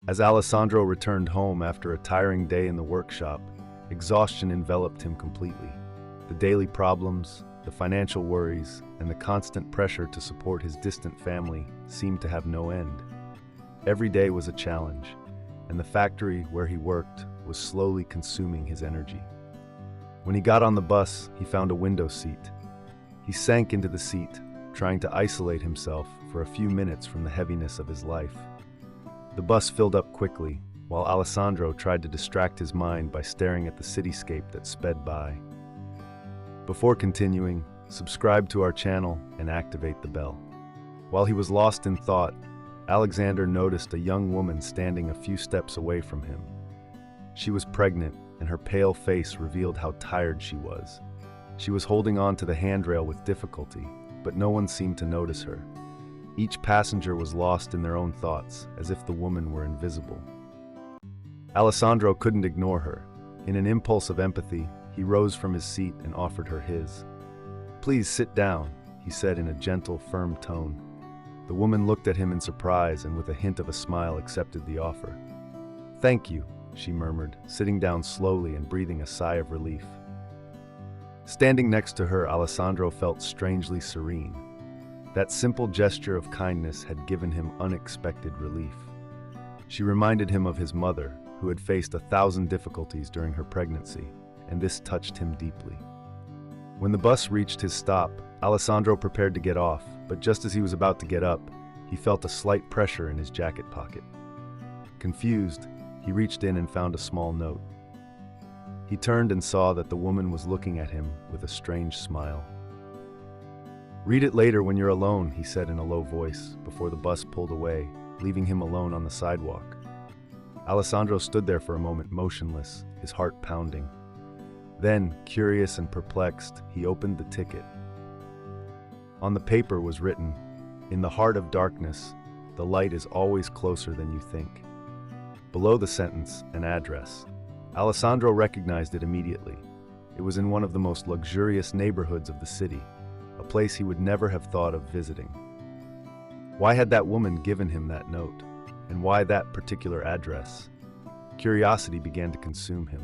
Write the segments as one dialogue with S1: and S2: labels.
S1: As Alessandro returned home after a tiring day in the workshop, exhaustion enveloped him completely. The daily problems, the financial worries, and the constant pressure to support his distant family seemed to have no end. Every day was a challenge, and the factory where he worked was slowly consuming his energy. When he got on the bus, he found a window seat. He sank into the seat, trying to isolate himself for a few minutes from the heaviness of his life. The bus filled up quickly, while Alessandro tried to distract his mind by staring at the cityscape that sped by. Before continuing, subscribe to our channel and activate the bell. While he was lost in thought, Alexander noticed a young woman standing a few steps away from him. She was pregnant, and her pale face revealed how tired she was. She was holding on to the handrail with difficulty, but no one seemed to notice her. Each passenger was lost in their own thoughts, as if the woman were invisible. Alessandro couldn't ignore her. In an impulse of empathy, he rose from his seat and offered her his. "Please sit down," he said in a gentle, firm tone. The woman looked at him in surprise and with a hint of a smile accepted the offer. "Thank you," she murmured, sitting down slowly and breathing a sigh of relief. Standing next to her, Alessandro felt strangely serene. That simple gesture of kindness had given him unexpected relief. She reminded him of his mother, who had faced 1,000 difficulties during her pregnancy, and this touched him deeply. When the bus reached his stop, Alessandro prepared to get off, but just as he was about to get up, he felt a slight pressure in his jacket pocket. Confused, he reached in and found a small note. He turned and saw that the woman was looking at him with a strange smile. "Read it later when you're alone," he said in a low voice, before the bus pulled away, leaving him alone on the sidewalk. Alessandro stood there for a moment motionless, his heart pounding. Then, curious and perplexed, he opened the ticket. On the paper was written, "In the heart of darkness, the light is always closer than you think." Below the sentence, an address. Alessandro recognized it immediately. It was in one of the most luxurious neighborhoods of the city, a place he would never have thought of visiting. Why had that woman given him that note? And why that particular address? Curiosity began to consume him.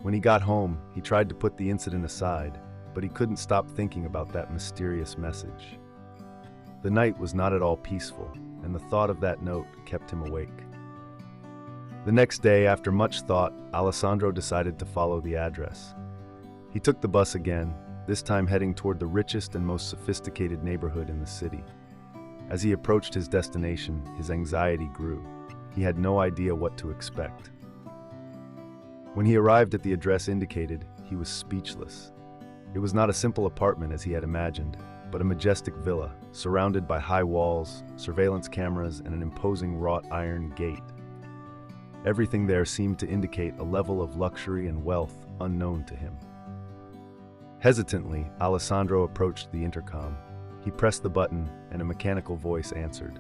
S1: When he got home, he tried to put the incident aside, but he couldn't stop thinking about that mysterious message. The night was not at all peaceful, and the thought of that note kept him awake. The next day, after much thought, Alessandro decided to follow the address. He took the bus again, this time heading toward the richest and most sophisticated neighborhood in the city. As he approached his destination, his anxiety grew. He had no idea what to expect. When he arrived at the address indicated, he was speechless. It was not a simple apartment as he had imagined, but a majestic villa, surrounded by high walls, surveillance cameras, and an imposing wrought iron gate. Everything there seemed to indicate a level of luxury and wealth unknown to him. Hesitantly, Alessandro approached the intercom. He pressed the button, and a mechanical voice answered.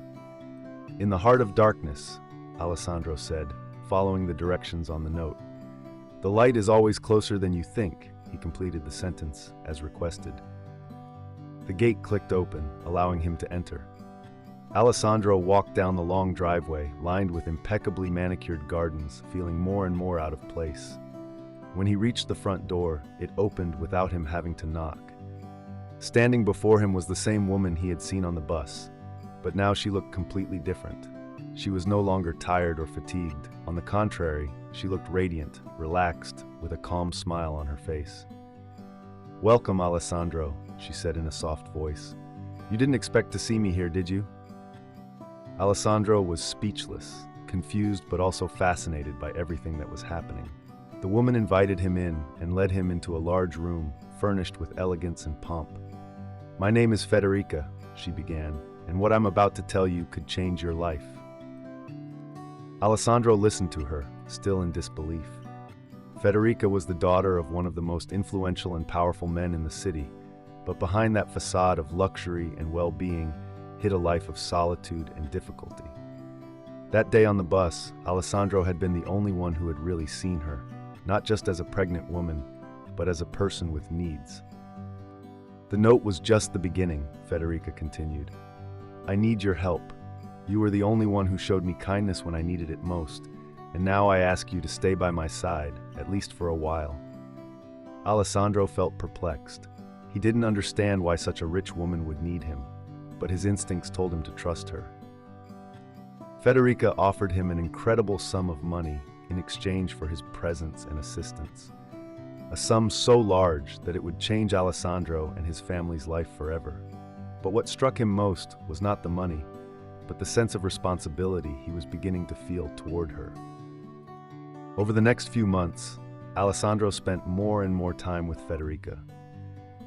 S1: "In the heart of darkness," Alessandro said, following the directions on the note. "The light is always closer than you think," he completed the sentence, as requested. The gate clicked open, allowing him to enter. Alessandro walked down the long driveway, lined with impeccably manicured gardens, feeling more and more out of place. When he reached the front door, it opened without him having to knock. Standing before him was the same woman he had seen on the bus, but now she looked completely different. She was no longer tired or fatigued. On the contrary, she looked radiant, relaxed, with a calm smile on her face. "Welcome, Alessandro," she said in a soft voice. "You didn't expect to see me here, did you?" Alessandro was speechless, confused but also fascinated by everything that was happening. The woman invited him in and led him into a large room, furnished with elegance and pomp. "My name is Federica," she began, "and what I'm about to tell you could change your life." Alessandro listened to her, still in disbelief. Federica was the daughter of one of the most influential and powerful men in the city, but behind that facade of luxury and well-being hid a life of solitude and difficulty. That day on the bus, Alessandro had been the only one who had really seen her, not just as a pregnant woman, but as a person with needs. "The note was just the beginning," Federica continued. "I need your help. You were the only one who showed me kindness when I needed it most, and now I ask you to stay by my side, at least for a while." Alessandro felt perplexed. He didn't understand why such a rich woman would need him, but his instincts told him to trust her. Federica offered him an incredible sum of money in exchange for his presence and assistance. A sum so large that it would change Alessandro and his family's life forever. But what struck him most was not the money, but the sense of responsibility he was beginning to feel toward her. Over the next few months, Alessandro spent more and more time with Federica.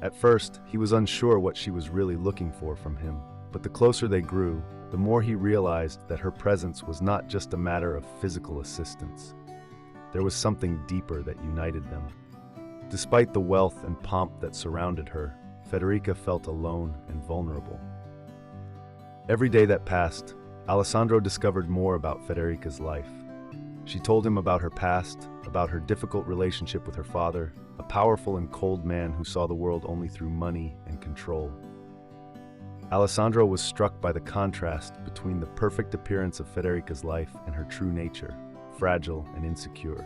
S1: At first, he was unsure what she was really looking for from him, but the closer they grew, the more he realized that her presence was not just a matter of physical assistance. There was something deeper that united them. Despite the wealth and pomp that surrounded her, Federica felt alone and vulnerable. Every day that passed, Alessandro discovered more about Federica's life. She told him about her past, about her difficult relationship with her father, a powerful and cold man who saw the world only through money and control. Alessandro was struck by the contrast between the perfect appearance of Federica's life and her true nature, fragile and insecure.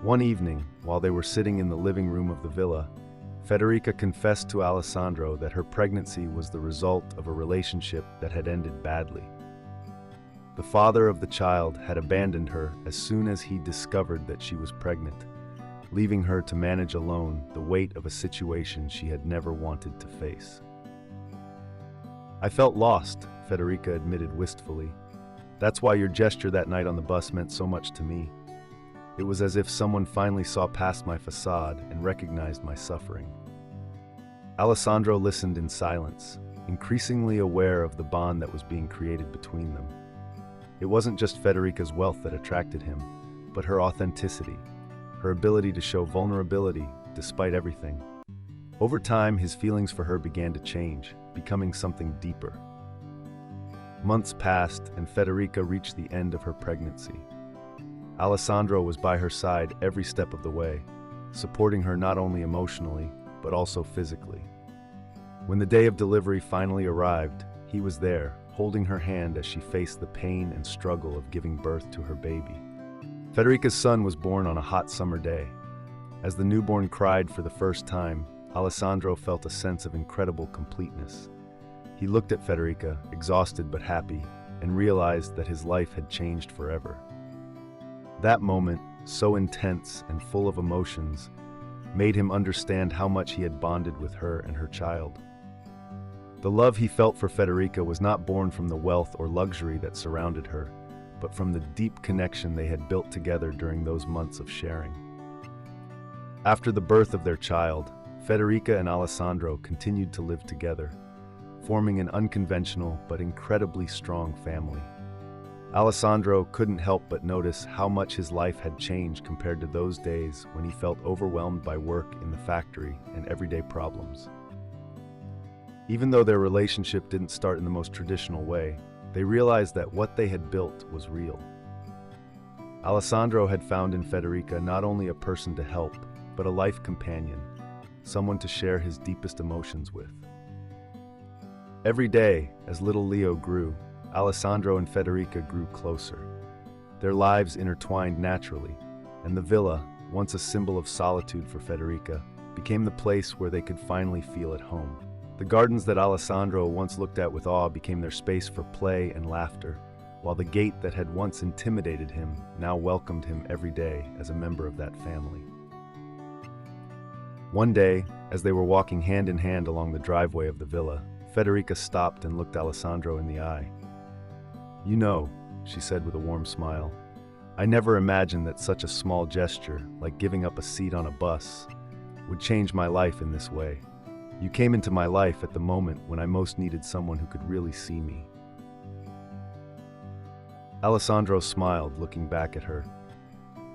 S1: One evening, while they were sitting in the living room of the villa, Federica confessed to Alessandro that her pregnancy was the result of a relationship that had ended badly. The father of the child had abandoned her as soon as he discovered that she was pregnant, leaving her to manage alone the weight of a situation she had never wanted to face. "I felt lost," Federica admitted wistfully. "That's why your gesture that night on the bus meant so much to me. It was as if someone finally saw past my facade and recognized my suffering." Alessandro listened in silence, increasingly aware of the bond that was being created between them. It wasn't just Federica's wealth that attracted him, but her authenticity, her ability to show vulnerability despite everything. Over time, his feelings for her began to change, becoming something deeper. Months passed, and Federica reached the end of her pregnancy. Alessandro was by her side every step of the way, supporting her not only emotionally, but also physically. When the day of delivery finally arrived, he was there, holding her hand as she faced the pain and struggle of giving birth to her baby. Federica's son was born on a hot summer day. As the newborn cried for the first time, Alessandro felt a sense of incredible completeness. He looked at Federica, exhausted but happy, and realized that his life had changed forever. That moment, so intense and full of emotions, made him understand how much he had bonded with her and her child. The love he felt for Federica was not born from the wealth or luxury that surrounded her, but from the deep connection they had built together during those months of sharing. After the birth of their child, Federica and Alessandro continued to live together, forming an unconventional but incredibly strong family. Alessandro couldn't help but notice how much his life had changed compared to those days when he felt overwhelmed by work in the factory and everyday problems. Even though their relationship didn't start in the most traditional way, they realized that what they had built was real. Alessandro had found in Federica not only a person to help, but a life companion, someone to share his deepest emotions with. Every day, as little Leo grew, Alessandro and Federica grew closer. Their lives intertwined naturally, and the villa, once a symbol of solitude for Federica, became the place where they could finally feel at home. The gardens that Alessandro once looked at with awe became their space for play and laughter, while the gate that had once intimidated him now welcomed him every day as a member of that family. One day, as they were walking hand in hand along the driveway of the villa, Federica stopped and looked Alessandro in the eye. "You know," she said with a warm smile, "I never imagined that such a small gesture, like giving up a seat on a bus, would change my life in this way. You came into my life at the moment when I most needed someone who could really see me." Alessandro smiled, looking back at her.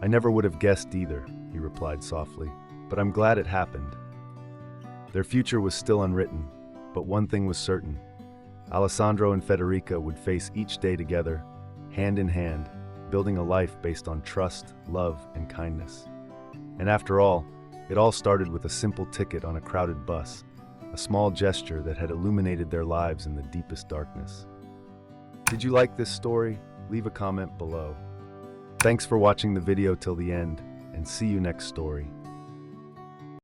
S1: "I never would have guessed either," he replied softly, "but I'm glad it happened." Their future was still unwritten, but one thing was certain. Alessandro and Federica would face each day together, hand in hand, building a life based on trust, love, and kindness. And after all, it all started with a simple ticket on a crowded bus, a small gesture that had illuminated their lives in the deepest darkness. Did you like this story? Leave a comment below. Thanks for watching the video till the end, and see you next story.